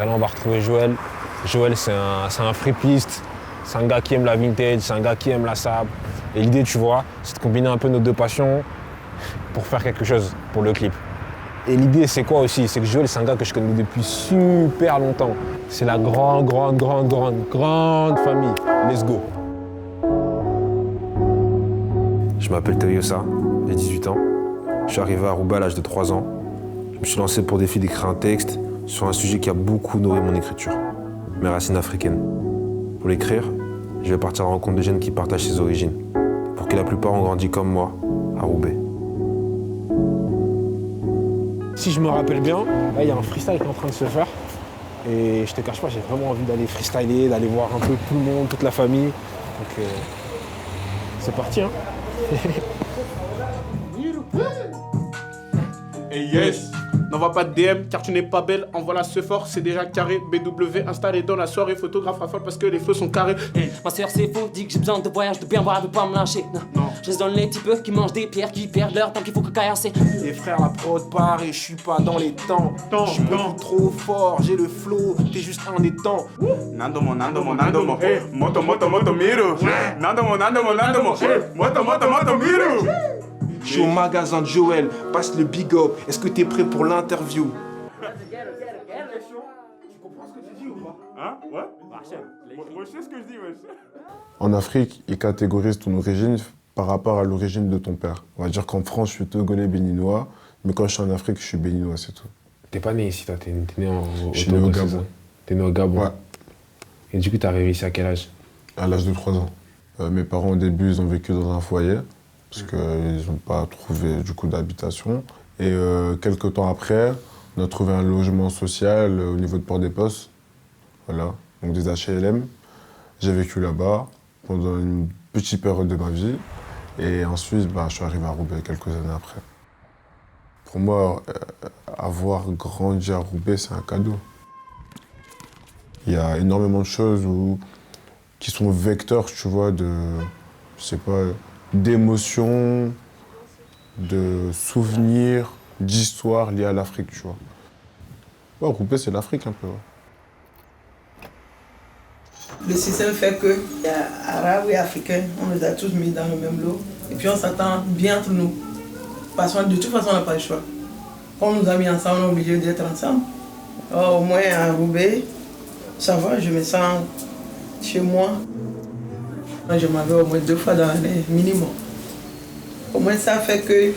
Et là, on va retrouver Joël. Joël, c'est un free-piste. C'est un gars qui aime la vintage, c'est un gars qui aime la sable. Et l'idée, tu vois, c'est de combiner un peu nos deux passions pour faire quelque chose pour le clip. Et l'idée, c'est quoi aussi? C'est que Joël, c'est un gars que je connais depuis super longtemps. C'est la grande famille. Let's go. Je m'appelle Théosa, j'ai 18 ans. Je suis arrivé à Roubaix à l'âge de 3 ans. Je me suis lancé pour défi d'écrire un texte sur un sujet qui a beaucoup nourri mon écriture, mes racines africaines. Pour l'écrire, je vais partir à la rencontre de jeunes qui partagent ses origines, pour que la plupart ont grandi comme moi, à Roubaix. Si je me rappelle bien, là, il y a un freestyle qui est en train de se faire. Et je te cache pas, j'ai vraiment envie d'aller freestyler, d'aller voir un peu tout le monde, toute la famille. Donc c'est parti, hein. Et yes, n'envoie pas de DM car tu n'es pas belle, envoie-la ce fort, c'est déjà carré. BW installé dans la soirée, photographe raffole parce que les flots sont carrés. Ma soeur c'est faux, dit que j'ai besoin de voyage, de bien boire, elle veut pas me lâcher. Non. Je reste dans les types qui mangent des pierres, qui perdent leur temps, qu'il faut que casser. Les frères, la prod part et je suis pas dans les temps. Je suis beaucoup trop fort, j'ai le flow, t'es juste un des temps. Nandomo, moto miro. Nandomo, moto miro. Je suis au magasin de Joël, passe le big up. Est-ce que t'es prêt pour l'interview? Tu comprends ce que tu dis ou pas? Hein? Ouais? Moi je sais ce que je dis, wesh. En Afrique, ils catégorisent ton origine par rapport à l'origine de ton père. On va dire qu'en France, je suis togolais béninois, mais quand je suis en Afrique, je suis béninois, c'est tout. T'es pas né ici, toi, t'es né au Je suis né au Togo, Gabon. T'es né au Gabon? Ouais, Et du coup, t'es arrivé ici à quel âge? à l'âge de 3 ans. Mes parents, au début, ils ont vécu dans un foyer, parce qu'ils n'ont pas trouvé du coup d'habitation. Et quelques temps après, on a trouvé un logement social au niveau de Port-des-Postes. Voilà, donc des HLM. J'ai vécu là-bas pendant une petite période de ma vie. Et ensuite, je suis arrivé à Roubaix quelques années après. Pour moi, avoir grandi à Roubaix, c'est un cadeau. Il y a énormément de choses qui sont vecteurs, tu vois, d'émotions, de souvenirs, d'histoires liées à l'Afrique, tu vois. Ouais, Roubaix, c'est l'Afrique un peu. Ouais. Le système fait que y a Arabes et Africains, on les a tous mis dans le même lot. Et puis on s'entend bien entre nous. Parce que de toute façon, on n'a pas le choix. Quand on nous a mis ensemble, on est obligé d'être ensemble. Au moins à Roubaix, ça va, je me sens chez moi. Je m'en vais au moins 2 fois dans l'année, minimum. Au moins ça fait que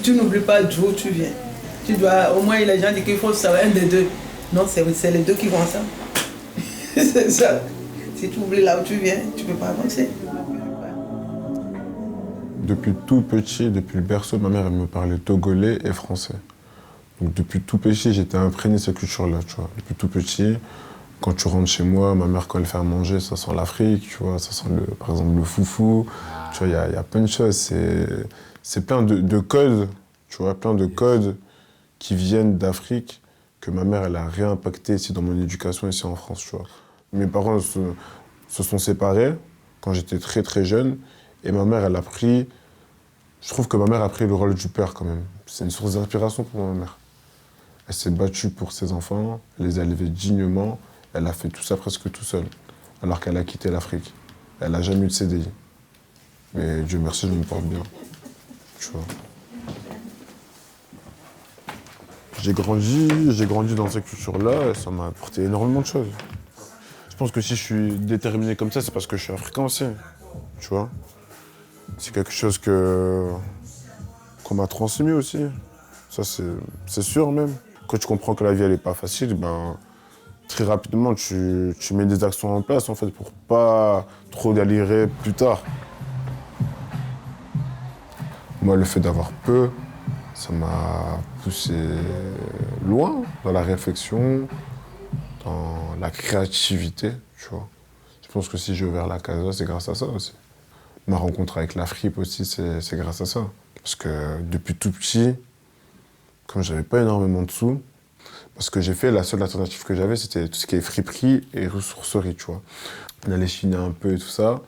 tu n'oublies pas d'où tu viens. Tu dois, au moins les gens disent qu'il faut savoir un des deux. Non, c'est les deux qui vont ensemble. C'est ça. Si tu oublies là où tu viens, tu ne peux pas avancer. Depuis tout petit, depuis le berceau, ma mère elle me parlait togolais et français. Donc depuis tout petit, j'étais imprégné de cette culture-là, tu vois. Depuis tout petit, quand tu rentres chez moi, ma mère, quand elle fait à manger, ça sent l'Afrique, tu vois. Ça sent, par exemple, le foufou. Tu vois, il y a plein de choses. C'est plein de codes, tu vois, plein de codes qui viennent d'Afrique que ma mère, elle a réimpacté ici dans mon éducation, ici en France, tu vois. Mes parents se sont séparés quand j'étais très très jeune et ma mère, elle a pris... Je trouve que ma mère a pris le rôle du père quand même. C'est une source d'inspiration pour ma mère. Elle s'est battue pour ses enfants, elle les a élevés dignement, elle a fait tout ça presque tout seule, alors qu'elle a quitté l'Afrique. Elle n'a jamais eu de CDI. Mais Dieu merci, je me porte bien, tu vois. J'ai grandi dans cette culture-là et ça m'a apporté énormément de choses. Je pense que si je suis déterminé comme ça, c'est parce que je suis africain aussi, tu vois. C'est quelque chose qu'on m'a transmis aussi. Ça, c'est sûr même. Quand tu comprends que la vie, elle n'est pas facile, très rapidement, tu mets des actions en place, en fait, pour pas trop galérer plus tard. Moi, le fait d'avoir peu, ça m'a poussé loin dans la réflexion, dans la créativité, tu vois. Je pense que si j'ai ouvert la Casa, c'est grâce à ça aussi. Ma rencontre avec la fripe aussi, c'est grâce à ça. Parce que depuis tout petit, comme j'avais pas énormément de sous, parce que j'ai fait, la seule alternative que j'avais, c'était tout ce qui est friperie et ressourcerie, tu vois. On allait chiner un peu et tout ça.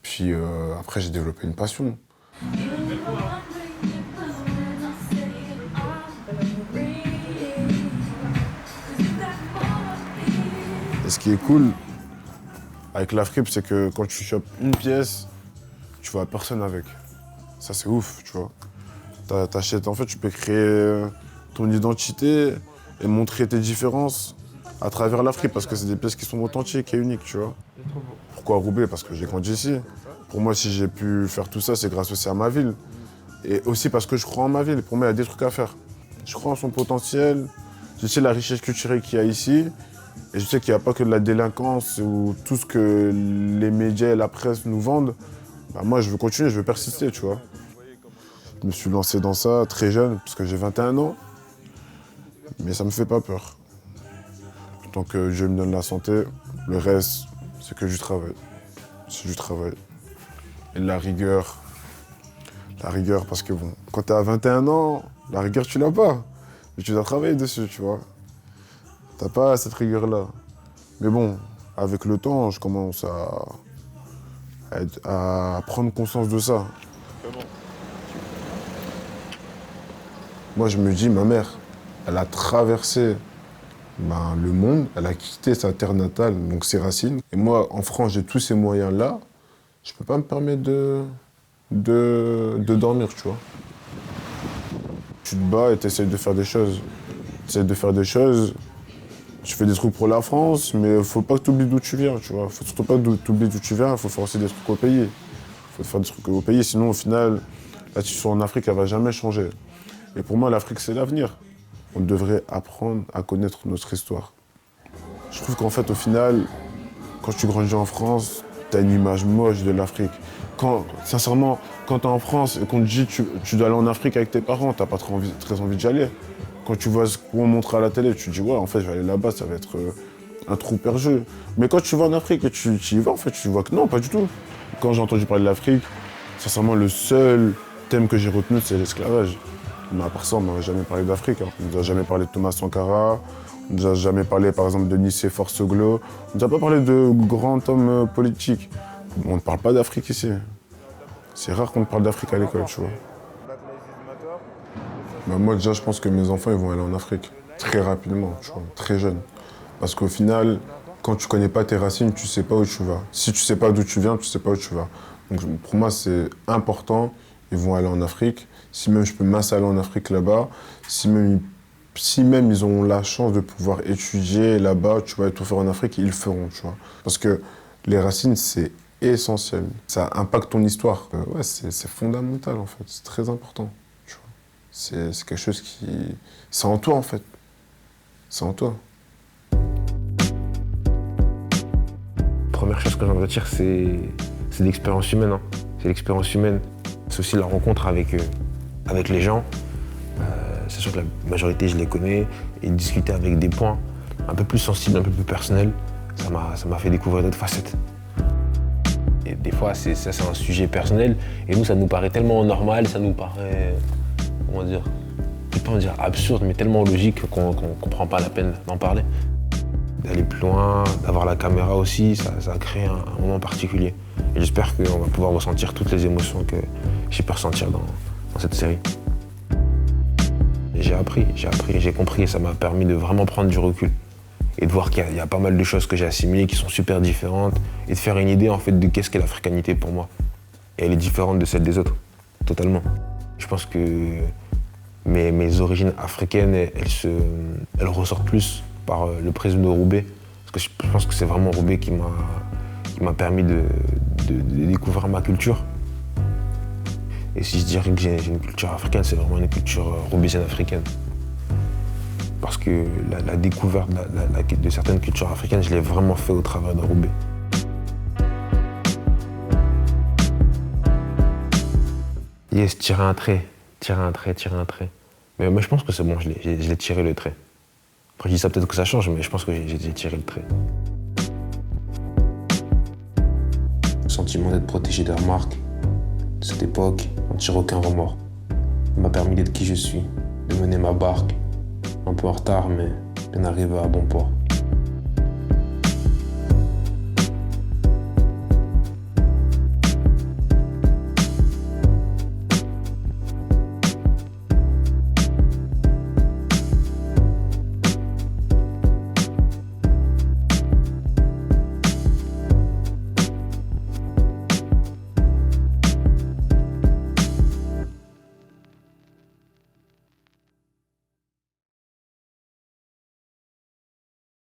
Puis après, j'ai développé une passion. Et ce qui est cool avec la fripe, c'est que quand tu chopes une pièce, tu vois personne avec. Ça, c'est ouf, tu vois. T'achètes, en fait, tu peux créer ton identité et montrer tes différences à travers la fripe, parce que c'est des pièces qui sont authentiques et uniques, tu vois. Pourquoi Roubaix? Parce que j'ai grandi ici. Pour moi, si j'ai pu faire tout ça, c'est grâce aussi à ma ville. Et aussi parce que je crois en ma ville. Pour moi, il y a des trucs à faire. Je crois en son potentiel. Je sais la richesse culturelle qu'il y a ici. Et je sais qu'il n'y a pas que de la délinquance ou tout ce que les médias et la presse nous vendent. Bah, moi, je veux continuer, je veux persister, tu vois. Je me suis lancé dans ça très jeune, parce que j'ai 21 ans. Mais ça me fait pas peur. Tant que Dieu me donne la santé, le reste, c'est que du travail. C'est du travail. Et de la rigueur. La rigueur, parce que bon, quand t'es à 21 ans, la rigueur, tu l'as pas. Mais tu dois travailler dessus, tu vois. T'as pas cette rigueur-là. Mais bon, avec le temps, je commence à prendre conscience de ça. Moi, je me dis, ma mère, elle a traversé le monde, elle a quitté sa terre natale, donc ses racines. Et moi, en France, j'ai tous ces moyens-là. Je peux pas me permettre de dormir, tu vois. Tu te bats et tu essaies de faire des choses. Tu fais des trucs pour la France, mais faut pas que tu oublies d'où tu viens, tu vois. Faut surtout pas t'oublier d'où tu viens, il faut faire aussi des trucs au pays. Il faut faire des trucs au pays, sinon au final, la situation en Afrique, elle va jamais changer. Et pour moi, l'Afrique, c'est l'avenir. On devrait apprendre à connaître notre histoire. Je trouve qu'en fait, au final, quand tu grandis en France, tu as une image moche de l'Afrique. Sincèrement, quand tu es en France et qu'on te dit que tu dois aller en Afrique avec tes parents, tu n'as pas très envie d'y aller. Quand tu vois ce qu'on montre à la télé, tu te dis, ouais, en fait, je vais aller là-bas, ça va être un trou perdu. Mais quand tu vas en Afrique et tu y vas, en fait, tu vois que non, pas du tout. Quand j'ai entendu parler de l'Afrique, sincèrement, le seul thème que j'ai retenu, c'est l'esclavage. Mais à part ça, on ne m'a jamais parlé d'Afrique. On ne nous a jamais parlé de Thomas Sankara, on ne nous a jamais parlé, par exemple, de Nicéphore Soglo. On ne nous a pas parlé de grands hommes politiques. On ne parle pas d'Afrique ici. C'est rare qu'on parle d'Afrique à l'école, tu vois. Moi, déjà, je pense que mes enfants, ils vont aller en Afrique très rapidement, tu vois, très jeunes. Parce qu'au final, quand tu connais pas tes racines, tu sais pas où tu vas. Si tu sais pas d'où tu viens, tu sais pas où tu vas. Donc pour moi, c'est important. Ils vont aller en Afrique. Si même je peux m'installer en Afrique là-bas, si même ils ont la chance de pouvoir étudier là-bas, tu vois, et tout faire en Afrique, ils le feront, tu vois. Parce que les racines, c'est essentiel. Ça impacte ton histoire. Ouais, c'est fondamental, en fait. C'est très important, tu vois. C'est quelque chose qui... C'est en toi, en fait. C'est en toi. Première chose que j'en retire, c'est l'expérience humaine. Hein. C'est l'expérience humaine. C'est aussi la rencontre avec les gens. C'est sûr que la majorité, je les connais. Et discuter avec des points un peu plus sensibles, un peu plus personnels, ça m'a fait découvrir d'autres facettes. Et des fois, c'est un sujet personnel. Et nous, ça nous paraît tellement normal, ça nous paraît, comment dire, je ne vais pas dire absurde, mais tellement logique qu'on ne prend pas la peine d'en parler. D'aller plus loin, d'avoir la caméra aussi, ça a créé un moment particulier. Et j'espère qu'on va pouvoir ressentir toutes les émotions que j'ai pu ressentir dans cette série. J'ai appris, j'ai compris et ça m'a permis de vraiment prendre du recul. Et de voir qu'il y a pas mal de choses que j'ai assimilées qui sont super différentes et de faire une idée en fait de qu'est-ce qu'est l'africanité pour moi. Et elle est différente de celle des autres, totalement. Je pense que mes origines africaines, elles ressortent plus par le prisme de Roubaix. Parce que je pense que c'est vraiment Roubaix qui m'a permis de découvrir ma culture. Et si je dirais que j'ai une culture africaine, c'est vraiment une culture roubaisienne africaine. Parce que la découverte de certaines cultures africaines, je l'ai vraiment fait au travers de Roubaix. Yes, tirer un trait. Mais moi, je pense que c'est bon, je l'ai tiré le trait. Après, je dis ça, peut-être que ça change, mais je pense que j'ai tiré le trait. Le sentiment d'être protégé des remarques de cette époque, n'en tire aucun remords. Il m'a permis d'être qui je suis, de mener ma barque, un peu en retard, mais bien arrivé à bon port.